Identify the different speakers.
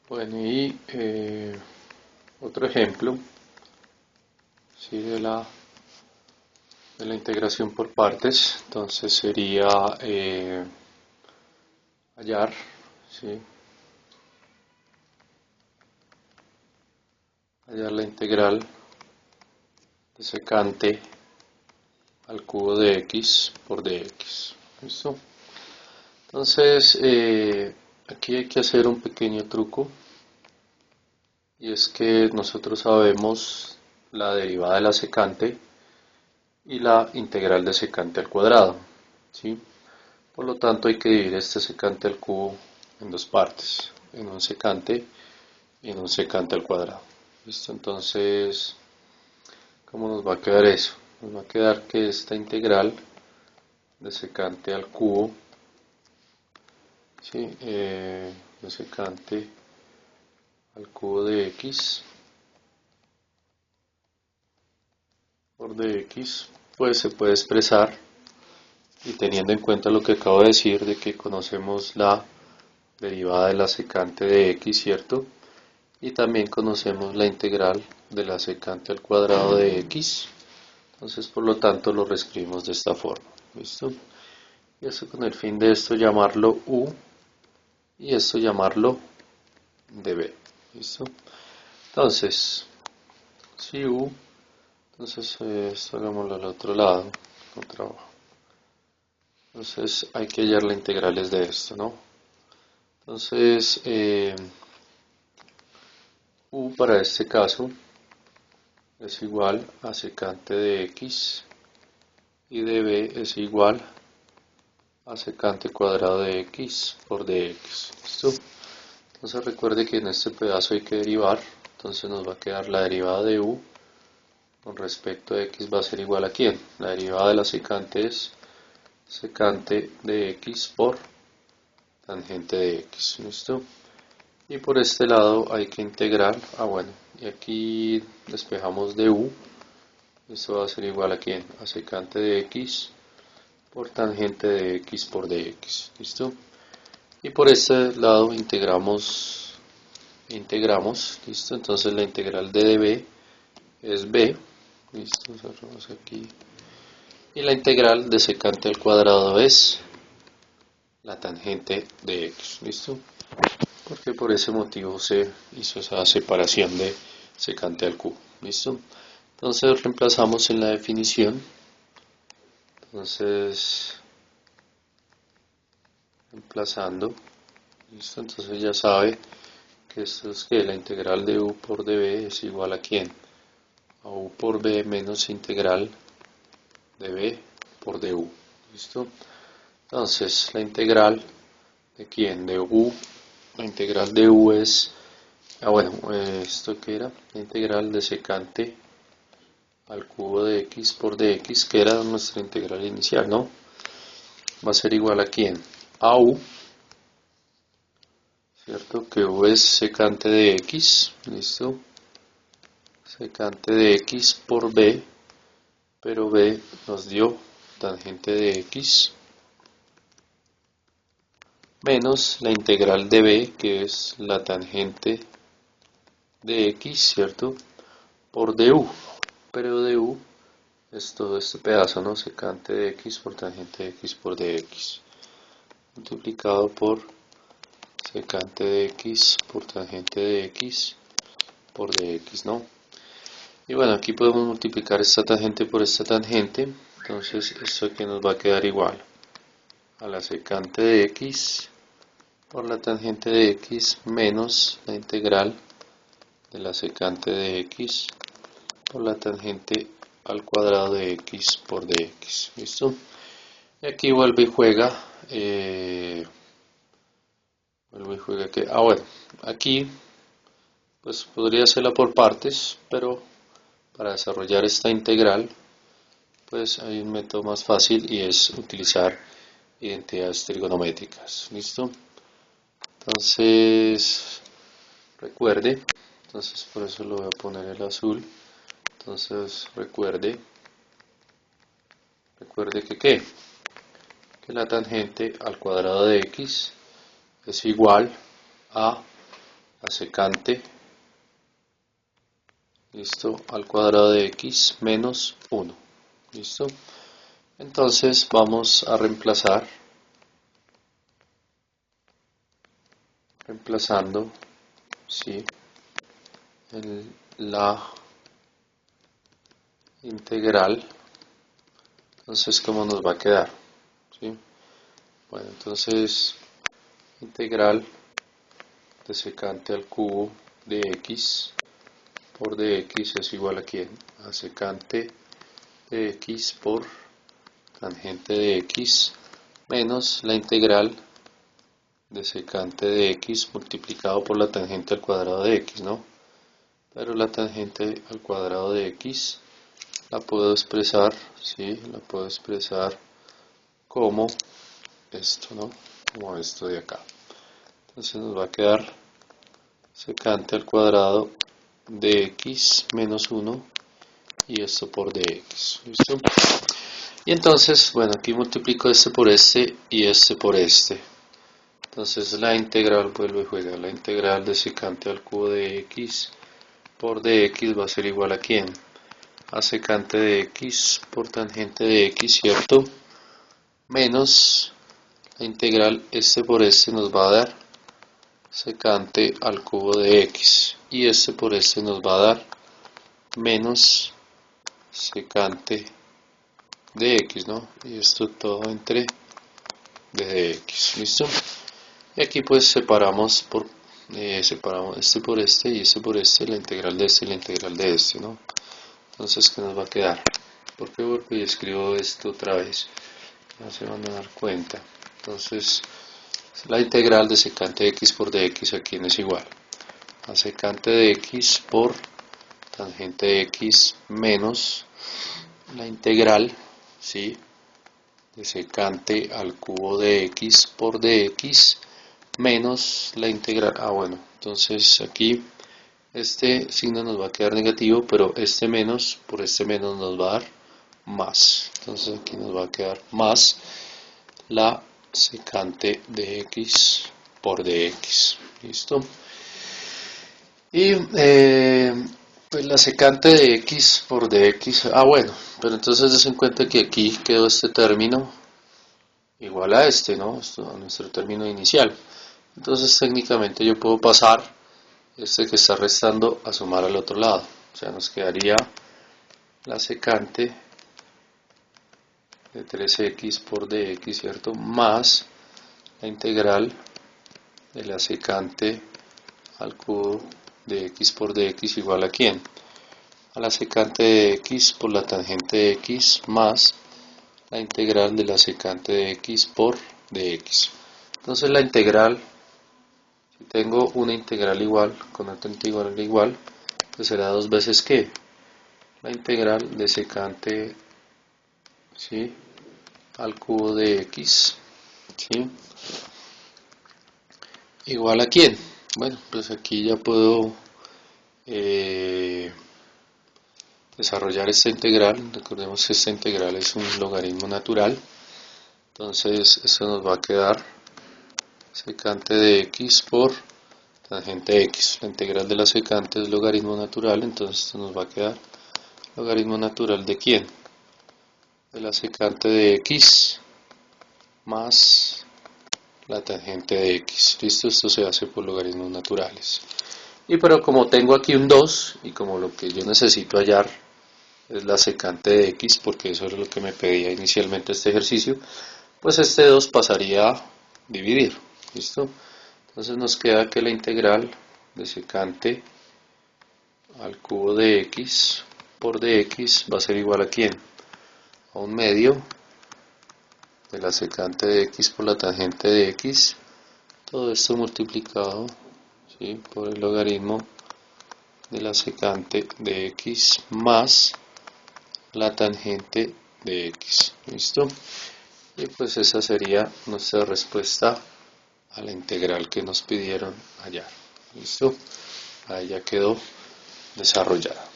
Speaker 1: Bueno, y otro ejemplo, ¿sí? de la integración por partes, entonces sería hallar, ¿sí? Hallar la integral de secante al cubo de x por dx. ¿Listo? Entonces, aquí hay que hacer un pequeño truco, y es que nosotros sabemos la derivada de la secante y la integral de secante al cuadrado, ¿sí? Por lo tanto, hay que dividir este secante al cubo en dos partes, en un secante y en un secante al cuadrado. ¿Listo? Entonces, ¿cómo nos va a quedar eso? Nos va a quedar que esta integral de secante al cubo, ¿sí? De secante al cubo de x por dx, pues se puede expresar, y teniendo en cuenta lo que acabo de decir, de que conocemos la derivada de la secante de x, ¿cierto? Y también conocemos la integral de la secante al cuadrado de x. Entonces, por lo tanto, lo reescribimos de esta forma. ¿Listo? Y esto con el fin de esto llamarlo u y esto llamarlo db. ¿Listo? Entonces, si u, entonces esto hagámoslo al otro lado, con trabajo. Entonces hay que hallar las integrales de esto, ¿no? Entonces, u para este caso es igual a secante de x y db es igual a secante cuadrado de x por dx. ¿Listo? Entonces recuerde que en este pedazo hay que derivar, entonces nos va a quedar la derivada de u con respecto a x va a ser igual a ¿quién? La derivada de la secante es secante de x por tangente de x. ¿Listo? Y por este lado hay que integrar, bueno, y aquí despejamos de u, esto va a ser igual a ¿quién? A secante de x por tangente de x por dx. ¿Listo? Y por este lado integramos, ¿listo? Entonces la integral de db es b, ¿listo? Cerramos aquí. Y la integral de secante al cuadrado es la tangente de x, ¿listo? Porque por ese motivo se hizo esa separación de secante al cubo, ¿listo? Entonces reemplazamos en la definición, entonces reemplazando, ¿listo? Entonces ya sabe que esto es que la integral de u por db es igual a ¿quién? A u por b menos integral de b por du. ¿Listo? Entonces, la integral de quién? De u. La integral de u es, bueno, ¿esto qué era? La integral de secante al cubo de x por dx, que era nuestra integral inicial, ¿no? Va a ser igual a quién? A u, ¿cierto? Que u es secante de x, ¿listo? Secante de x por b, pero b nos dio tangente de x menos la integral de b, que es la tangente de x, ¿cierto? Por du, pero du es todo este pedazo, ¿no? Secante de x por tangente de x por dx, multiplicado por secante de x por tangente de x por dx, ¿no? Y bueno, aquí podemos multiplicar esta tangente por esta tangente, entonces esto que nos va a quedar igual a la secante de x por la tangente de x menos la integral de la secante de x por la tangente al cuadrado de x por dx. ¿Listo? Y aquí vuelve y juega. Vuelve y juega que. Bueno, aquí pues podría hacerla por partes, pero para desarrollar esta integral, pues hay un método más fácil y es utilizar identidades trigonométricas. ¿Listo? Entonces, recuerde, entonces por eso lo voy a poner el azul. Entonces, recuerde que ¿qué? Que la tangente al cuadrado de x es igual a la secante, listo, al cuadrado de x menos 1, listo. Entonces vamos a reemplazando, ¿sí?, la integral. Entonces, ¿cómo nos va a quedar? ¿Sí? Bueno, entonces, integral de secante al cubo de x por dx es igual a ¿quién? A secante de x por tangente de x menos la integral de secante de x multiplicado por la tangente al cuadrado de x, ¿no? Pero la tangente al cuadrado de x la puedo expresar, ¿sí? La puedo expresar como esto, ¿no? Como esto de acá. Entonces nos va a quedar secante al cuadrado de x menos 1 y esto por dx, ¿listo? Y entonces, bueno, aquí multiplico este por este y este por este. Entonces la integral, vuelve y juega, la integral de secante al cubo de x por dx va a ser igual a ¿quién? A secante de x por tangente de x, ¿cierto? Menos la integral este por este nos va a dar secante al cubo de x y este por este nos va a dar menos secante de x, ¿no? Y esto todo entre de x, ¿listo? Y aquí pues separamos este por este y este por este, la integral de este y la integral de este, ¿no? Entonces, ¿qué nos va a quedar? ¿Por qué? Porque escribo esto otra vez, ya se van a dar cuenta. Entonces, la integral de secante de x por dx a quién es igual a secante de x por tangente de x menos la integral, ¿sí?, de secante al cubo de x por dx menos la integral. Bueno, entonces aquí este signo nos va a quedar negativo, pero este menos por este menos nos va a dar más. Entonces aquí nos va a quedar más la secante de x por dx, ¿listo? Y pues la secante de x por dx, bueno, pero entonces des en cuenta que aquí quedó este término igual a este, ¿no? Esto, a nuestro término inicial. Entonces técnicamente yo puedo pasar este que está restando a sumar al otro lado. O sea, nos quedaría la secante de 3x por dx, ¿cierto? Más la integral de la secante al cubo de x por dx igual a ¿quién? A la secante de x por la tangente de x más la integral de la secante de x por dx. Entonces la integral, si tengo una integral igual con otra integral igual, pues será dos veces ¿qué? La integral de secante, ¿sí?, al cubo de x, ¿sí?, igual a ¿quién? Bueno, pues aquí ya puedo desarrollar esta integral. Recordemos que esta integral es un logaritmo natural. Entonces esto nos va a quedar secante de x por tangente de x. La integral de la secante es logaritmo natural, entonces esto nos va a quedar logaritmo natural de ¿quién? De la secante de x más la tangente de x. ¿Listo? Esto se hace por logaritmos naturales. Y pero como tengo aquí un 2 y como lo que yo necesito hallar es la secante de x, porque eso era lo que me pedía inicialmente este ejercicio, pues este 2 pasaría a dividir. ¿Listo? Entonces nos queda que la integral de secante al cubo de x por dx va a ser igual a ¿quién? A un medio de la secante de x por la tangente de x, todo esto multiplicado, ¿sí?, por el logaritmo de la secante de x más la tangente de x. ¿Listo? Y pues esa sería nuestra respuesta a la integral que nos pidieron hallar. ¿Listo? Ahí ya quedó desarrollada.